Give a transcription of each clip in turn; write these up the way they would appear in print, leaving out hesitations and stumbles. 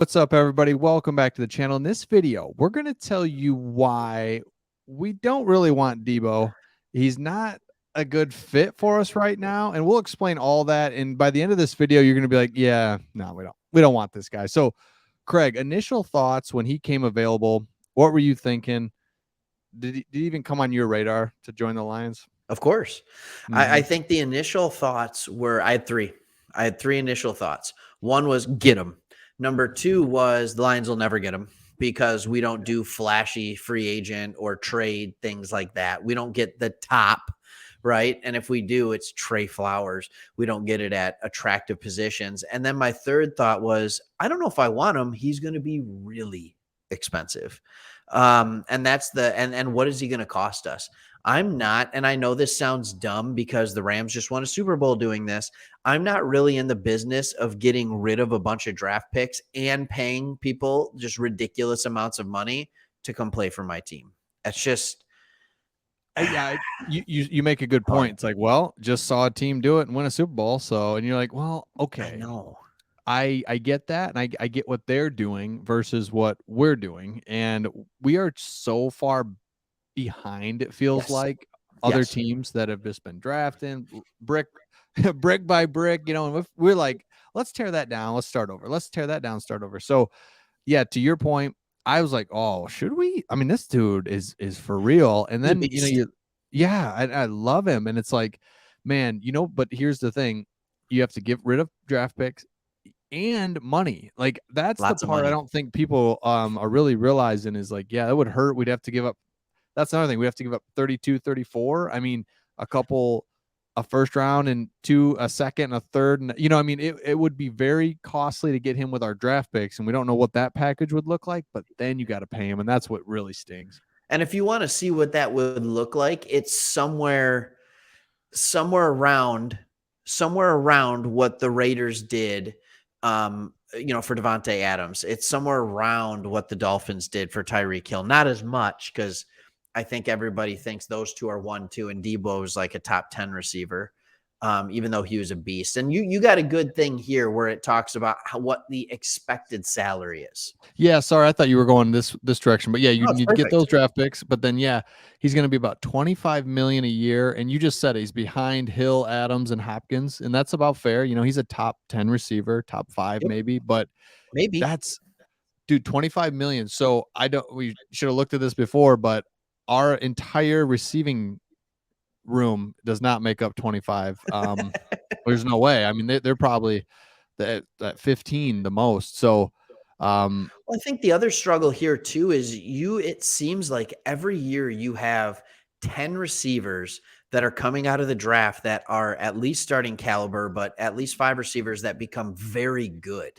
What's up, everybody? Welcome back to the channel. In this video, we're going to tell you why we don't really want Deebo. He's not a good fit for us right now, and we'll explain all that. And by the end of this video, you're going to be like, "Yeah, no, we don't want this guy." So, Craig, initial thoughts when he came available. What were you thinking? Did he even come on your radar to join the Lions? Of course. I Mm-hmm. think the initial thoughts were I had three. I had three initial thoughts. One was get him. Number two was the Lions will never get him because we don't do flashy free agent or trade things like that. We don't get the top, right? And if we do, it's Trey Flowers. We don't get it at attractive positions. And then my third thought was I don't know if I want him. He's going to be really expensive. And that's and what is he going to cost us? I'm not, and I know this sounds dumb because the Rams just won a Super Bowl doing this. I'm not really in the business of getting rid of a bunch of draft picks and paying people just ridiculous amounts of money to come play for my team. That's just Yeah, you make a good hard. point. It's like, well, just saw a team do it and win a Super Bowl, so and you're like, well, I okay. know. I get that, and I get what they're doing versus what we're doing, and we are so far behind. It feels Yes. like other Yes. teams that have just been drafting brick brick by brick, and we're like, let's tear that down, let's start over. Let's tear that down, start over. So yeah, to your point, I was like, oh, should we? I mean, this dude is for real. And He's a then beast. yeah, I love him, and it's like, man, but here's the thing: you have to get rid of draft picks and money. Like that's the Lots of part I money. don't think people are really realizing is like, yeah, that would hurt. We'd have to give up. That's another thing. We have to give up 32, 34. I mean, a first round and a second, a third. And, I mean, it would be very costly to get him with our draft picks. And we don't know what that package would look like, but then you got to pay him. And that's what really stings. And if you want to see what that would look like, it's somewhere around what the Raiders did for Devontae Adams. It's somewhere around what the Dolphins did for Tyreek Hill. Not as much because I think everybody thinks those two are 1-2 and Deebo is like a top 10 receiver. Even though he was a beast. And you got a good thing here where it talks about what the expected salary is. Yeah, sorry, I thought you were going this direction, but yeah, you Oh, it's need to get perfect. those draft picks. But then, yeah, he's going to be about 25 million a year, and you just said he's behind Hill, Adams, and Hopkins, and that's about fair. He's a top 10 receiver, top 5 Yep. maybe, but Maybe. that's dude 25 million. So we should have looked at this before, but our entire receiving room does not make up 25. There's no way. I mean, they're probably at 15 the most. So Well, I think the other struggle here too is it seems like every year you have 10 receivers that are coming out of the draft that are at least starting caliber, but at least 5 receivers that become very good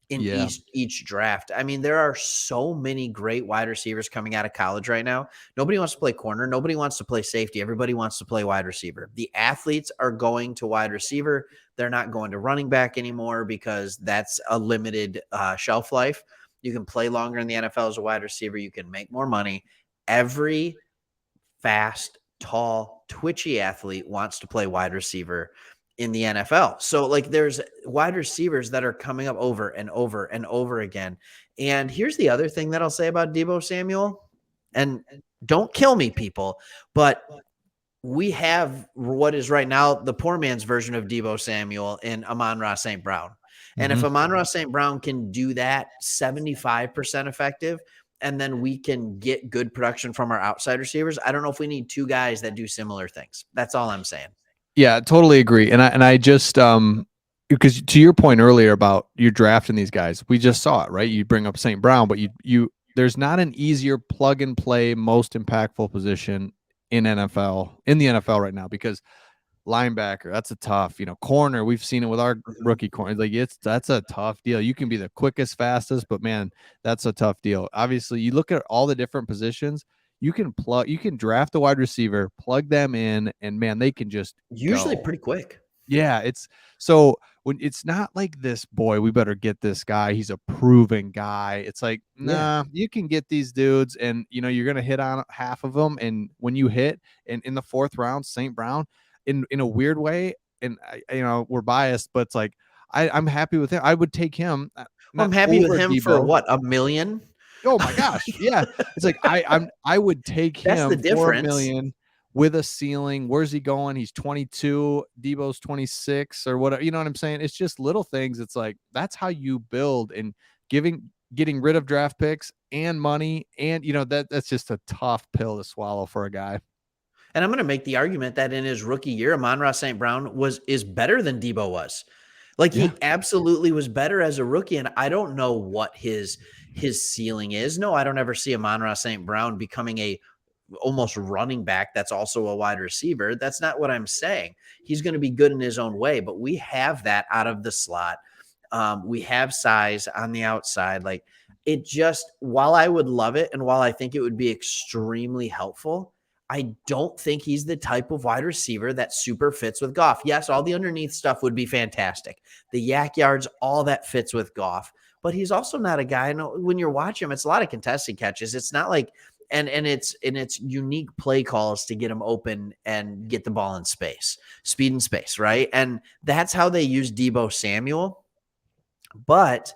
in yeah. each draft. I mean, there are so many great wide receivers coming out of college right now. Nobody wants to play corner. Nobody wants to play safety. Everybody wants to play wide receiver. The athletes are going to wide receiver. They're not going to running back anymore because that's a limited shelf life. You can play longer in the NFL as a wide receiver. You can make more money. Every fast, tall, twitchy athlete wants to play wide receiver in the NFL. So, like, there's wide receivers that are coming up over and over and over again. And here's the other thing that I'll say about Deebo Samuel. And don't kill me, people, but we have what is right now the poor man's version of Deebo Samuel in Amon-Ra St. Brown. And if Mm-hmm. Amon-Ra St. Brown can do that 75% effective, and then we can get good production from our outside receivers, I don't know if we need two guys that do similar things. That's all I'm saying. Yeah, totally agree. And I just because to your point earlier about you're drafting these guys, we just saw it, right? You bring up St. Brown, but you there's not an easier plug and play, most impactful position in the NFL right now because linebacker, that's a tough, corner. We've seen it with our Mhm. rookie corner. Like that's a tough deal. You can be the quickest, fastest, but man, that's a tough deal. Obviously, you look at all the different positions, you can draft a wide receiver, plug them in, and man, they can just Usually go. pretty quick. Yeah, it's so when it's not like this, boy, we better get this guy. He's a proven guy. It's like, Yeah. nah, you can get these dudes, and you're gonna hit on half of them. And when you hit in the fourth round, St. Brown, in a weird way, and we're biased, but it's like I'm happy with him. I would take him. Well, I'm not happy with over him for Deebo. what, a million? Oh my gosh, yeah. It's like I would take That's the him for a difference. million with a ceiling. Where's he going? He's 22, Debo's 26 or whatever. You know what I'm saying? It's just little things. It's like that's how you build and getting rid of draft picks and money and that's just a tough pill to swallow for a guy. And I'm going to make the argument that in his rookie year, Amon-Ra St. Brown is better than Deebo was. Like Yeah. he absolutely was better as a rookie, and I don't know what his ceiling is. No, I don't ever see Amon-Ra St. Brown becoming a almost running back that's also a wide receiver. That's not what I'm saying. He's going to be good in his own way, but we have that out of the slot. We have size on the outside. Like it just, while I would love it and while I think it would be extremely helpful, I don't think he's the type of wide receiver that super fits with Goff. Yes, all the underneath stuff would be fantastic. The yak yards, all that fits with Goff. But he's also not a guy. No, when you're watching him, it's a lot of contested catches. It's not like and it's unique play calls to get him open and get the ball in space, speed and space, right? And that's how they use Deebo Samuel. But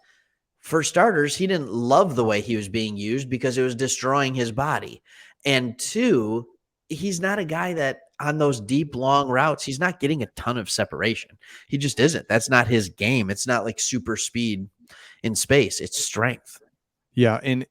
for starters, he didn't love the way he was being used because it was destroying his body. And two, he's not a guy that on those deep, long routes, he's not getting a ton of separation. He just isn't. That's not his game. It's not like super speed in space, it's strength. Yeah, and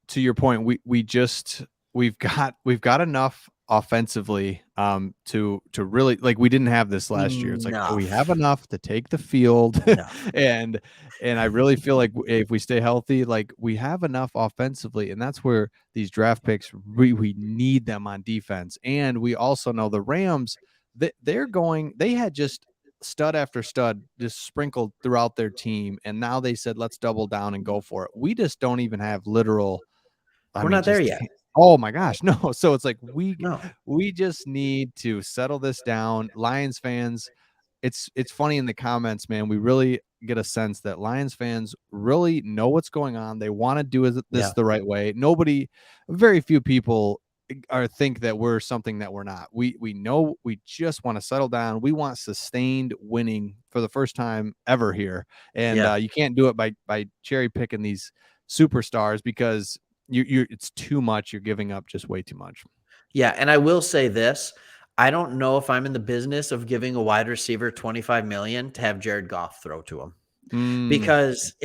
to your point, we've got enough offensively to really like we didn't have this last year. It's like we have Enough. enough to take the field Enough. and I really feel like if we stay healthy, like we have enough offensively and that's where these draft picks we need them on defense. And we also know the Rams they had just stud after stud just sprinkled throughout their team and now they said let's double down and go for it. We just don't even have literal We're not there just yet. oh my gosh, no. So it's like No. we just need to settle this down. Lions fans, it's funny in the comments, man. We really get a sense that Lions fans really know what's going on. They want to do this Yeah. the right way. Very few people are think that we're something that we're not. We know we just want to settle down. We want sustained winning for the first time ever here, and Yeah. you can't do it by cherry picking these superstars because you it's too much. You're giving up just way too much. Yeah, and I will say this, I don't know if I'm in the business of giving a wide receiver 25 million to have Jared Goff throw to him Mm, because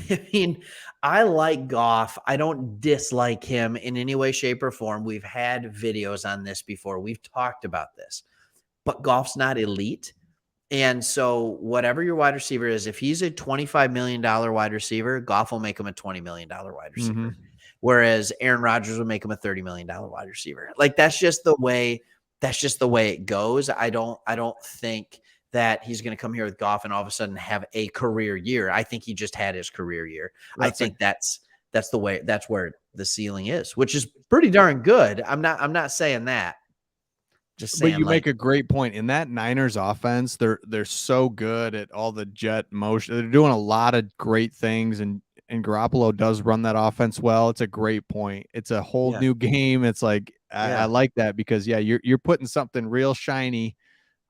I mean, I like Goff. I don't dislike him in any way, shape, or form. We've had videos on this before. We've talked about this, but Goff's not elite. And so, whatever your wide receiver is, if he's a $25 million wide receiver, Goff will make him a $20 million wide mhm. receiver. Whereas Aaron Rodgers would make him a $30 million wide receiver. Like that's just the way it goes. I don't think that he's going to come here with Goff and all of a sudden have a career year. I think he just had his career year. I That's a think that's where the ceiling is, which is pretty darn good. I'm not saying that. Just But saying you like, make a great point. In that Niners offense, they're so good at all the jet motion. They're doing a lot of great things, and Garoppolo does run that offense well. It's a great point. It's a whole yeah, new game. It's like I yeah. like that because yeah, you're putting something real shiny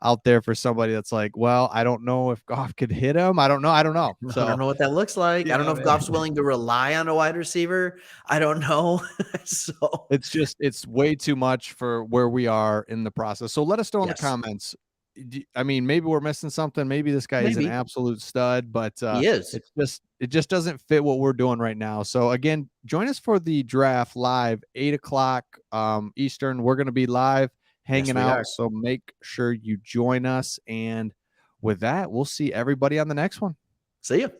out there for somebody that's like, well, I don't know if Goff could hit him. I don't know. I don't know. I don't So know what that looks like. I don't know yeah, if man. Goff's willing to rely on a wide receiver. I don't know. So, It's way too much for where we are in the process. So let us know in the yes, comments. I mean, maybe we're missing something. Maybe this guy is an maybe absolute stud, but he is. it just doesn't fit what we're doing right now. So again, join us for the draft live 8 o'clock Eastern. We're gonna be live Yes, hanging we out. are. So make sure you join us. And with that, we'll see everybody on the next one. See you.